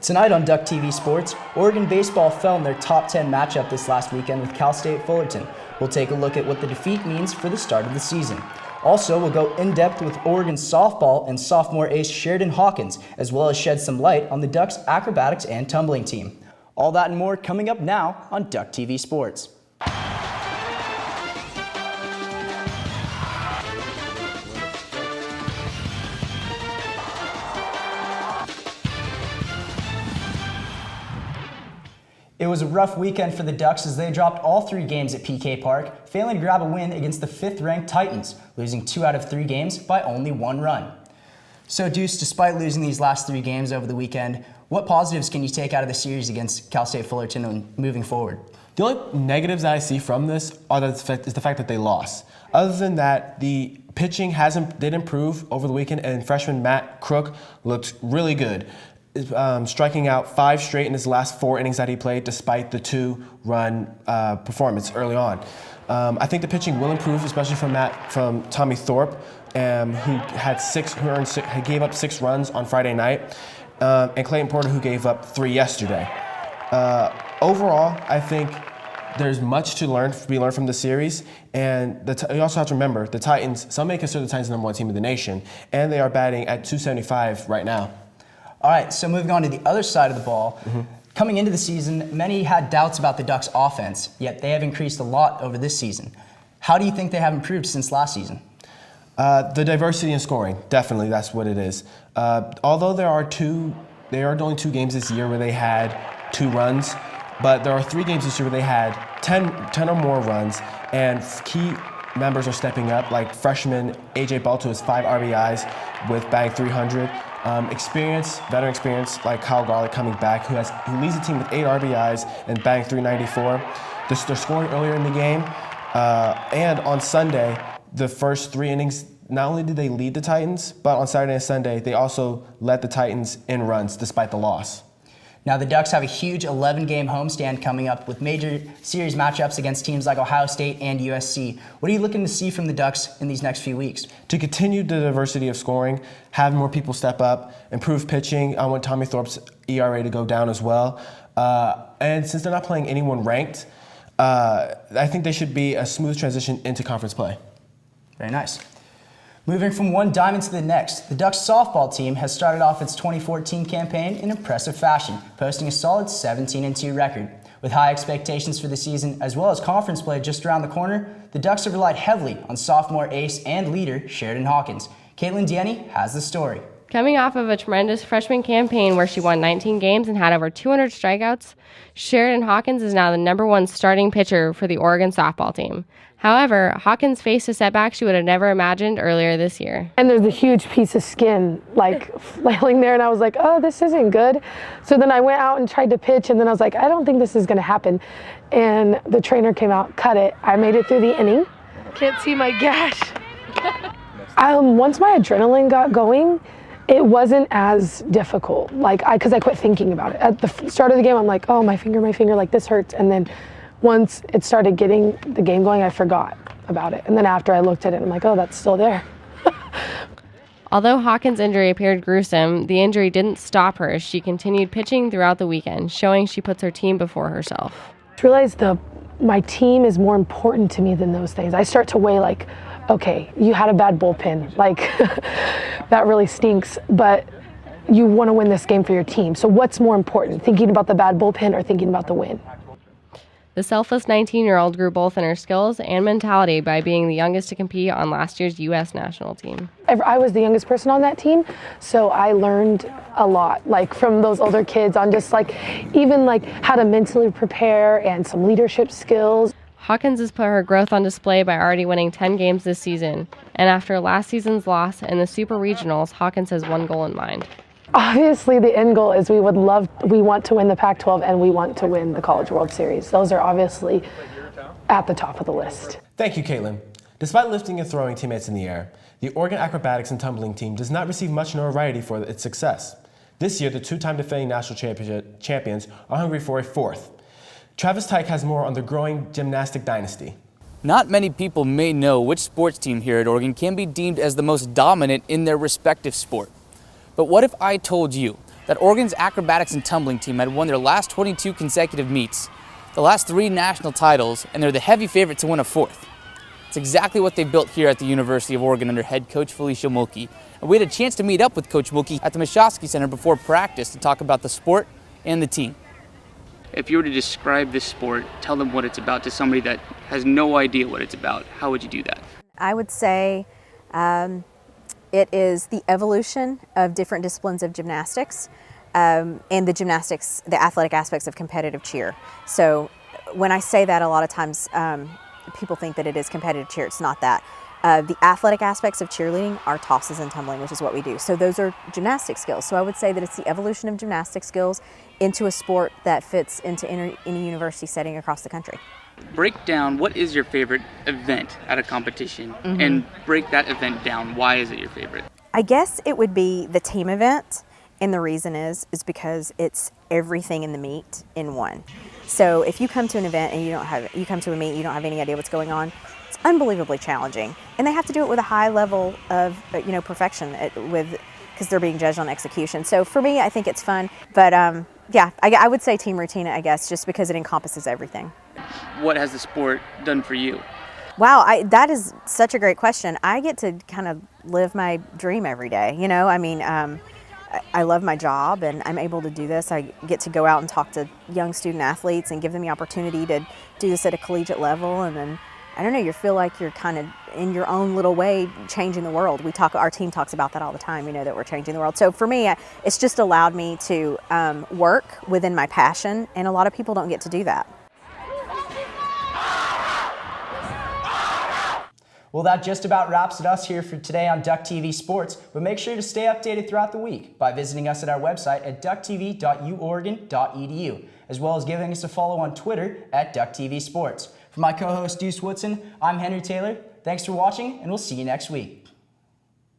Tonight on Duck TV Sports, Oregon baseball fell in their top 10 matchup this last weekend with Cal State Fullerton. We'll take a look at what the defeat means for the start of the season. Also, we'll go in-depth with Oregon softball and sophomore ace Cheridan Hawkins, as well as shed some light on the Ducks' acrobatics and tumbling team. All that and more coming up now on Duck TV Sports. It was a rough weekend for the Ducks as they dropped all 3 games at PK Park, failing to grab a win against the 5th-ranked Titans, losing 2 out of 3 games by only 1 run. So Dyuce, despite losing these last 3 games over the weekend, what positives can you take out of the series against Cal State Fullerton and moving forward? The only negatives that I see from this is the fact that they lost. Other than that, the pitching did improve over the weekend, and freshman Matt Crook looked really good. Striking out 5 straight in his last 4 innings that he played, despite the 2-run performance early on. I think the pitching will improve, especially from Tommy Thorpe, who gave up 6 runs on Friday night, and Clayton Porter, who gave up 3 yesterday. Overall, I think there's much to be learned from the series, and you also have to remember the Titans. Some may consider the Titans the #1 team in the nation, and they are batting at .275 right now. All right, so moving on to the other side of the ball. Coming into the season, many had doubts about the Ducks' offense, yet they have increased a lot over this season. How do you think they have improved since last season? The diversity in scoring, definitely, that's what it is. Although there are only 2 games this year where they had 2 runs, but there are 3 games this year where they had 10 or more runs, and key members are stepping up, like freshman AJ Balto has 5 RBIs with batting .300. Veteran experience like Kyle Garlick coming back, who leads the team with 8 RBIs and batting .394. They're scoring earlier in the game, and on Sunday, the first 3 innings, not only did they lead the Titans, but on Saturday and Sunday, they also led the Titans in runs despite the loss. Now, the Ducks have a huge 11-game homestand coming up with major series matchups against teams like Ohio State and USC. What are you looking to see from the Ducks in these next few weeks? To continue the diversity of scoring, have more people step up, improve pitching. I want Tommy Thorpe's ERA to go down as well. And since they're not playing anyone ranked, I think they should be a smooth transition into conference play. Very nice. Moving from one diamond to the next, the Ducks softball team has started off its 2014 campaign in impressive fashion, posting a solid 17-2 record. With high expectations for the season, as well as conference play just around the corner, the Ducks have relied heavily on sophomore ace and leader Cheridan Hawkins. Caitlin Dienne has the story. Coming off of a tremendous freshman campaign where she won 19 games and had over 200 strikeouts, Cheridan Hawkins is now the #1 starting pitcher for the Oregon softball team. However, Hawkins faced a setback she would have never imagined earlier this year. And there's a huge piece of skin like flailing there, and I was like, oh, this isn't good. So then I went out and tried to pitch, and then I was like, I don't think this is going to happen. And the trainer came out, cut it. I made it through the inning. Can't see my gash. Once my adrenaline got going, it wasn't as difficult, because I quit thinking about it. At the start of the game, I'm like, oh, my finger, like this hurts. And then once it started getting the game going, I forgot about it. And then after I looked at it, I'm like, oh, that's still there. Although Hawkins' injury appeared gruesome, the injury didn't stop her as she continued pitching throughout the weekend, showing she puts her team before herself. I realized my team is more important to me than those things. I start to weigh okay, you had a bad bullpen, that really stinks, but you want to win this game for your team. So what's more important, thinking about the bad bullpen or thinking about the win? The selfless 19-year-old grew both in her skills and mentality by being the youngest to compete on last year's U.S. national team. I was the youngest person on that team, so I learned a lot, from those older kids on just even how to mentally prepare and some leadership skills. Hawkins has put her growth on display by already winning 10 games this season, and after last season's loss in the Super Regionals, Hawkins has one goal in mind. Obviously, the end goal is we want to win the Pac-12 and we want to win the College World Series. Those are obviously at the top of the list. Thank you, Caitlin. Despite lifting and throwing teammates in the air, the Oregon Acrobatics and Tumbling team does not receive much notoriety for its success. This year, the 2-time defending national champions are hungry for a 4th. Travis Tyke has more on the growing gymnastic dynasty. Not many people may know which sports team here at Oregon can be deemed as the most dominant in their respective sport. But what if I told you that Oregon's Acrobatics and Tumbling team had won their last 22 consecutive meets, the last 3 national titles, and they're the heavy favorite to win a 4th. It's exactly what they built here at the University of Oregon under head coach Felicia Mulkey. And we had a chance to meet up with Coach Mulkey at the Mashosky Center before practice to talk about the sport and the team. If you were to describe this sport, tell them what it's about to somebody that has no idea what it's about, how would you do that? I would say it is the evolution of different disciplines of gymnastics and the athletic aspects of competitive cheer. So when I say that, a lot of times people think that it is competitive cheer. It's not that. The athletic aspects of cheerleading are tosses and tumbling, which is what we do. So those are gymnastic skills. So I would say that it's the evolution of gymnastic skills into a sport that fits into any university setting across the country. Break down what is your favorite event at a competition and break that event down. Why is it your favorite? I guess it would be the team event, and the reason is because it's everything in the meet in one. So if you come to an event and you come to a meet, you don't have any idea what's going on, it's unbelievably challenging, and they have to do it with a high level of perfection because they're being judged on execution. So for me, I think it's fun, but yeah, I would say team routine, I guess, just because it encompasses everything. What has the sport done for you? Wow, that is such a great question. I get to kind of live my dream every day. I love my job and I'm able to do this. I get to go out and talk to young student athletes and give them the opportunity to do this at a collegiate level. And then, I don't know, you feel like you're kind of in your own little way changing the world. Our team talks about that all the time, that we're changing the world. So for me, it's just allowed me to work within my passion, and a lot of people don't get to do that. Well, that just about wraps it up here for today on Duck TV Sports, but make sure to stay updated throughout the week by visiting us at our website at ducktv.uoregon.edu, as well as giving us a follow on Twitter at Duck TV Sports. For my co-host Dyuce Woodson, I'm Henry Taylor. Thanks for watching, and we'll see you next week.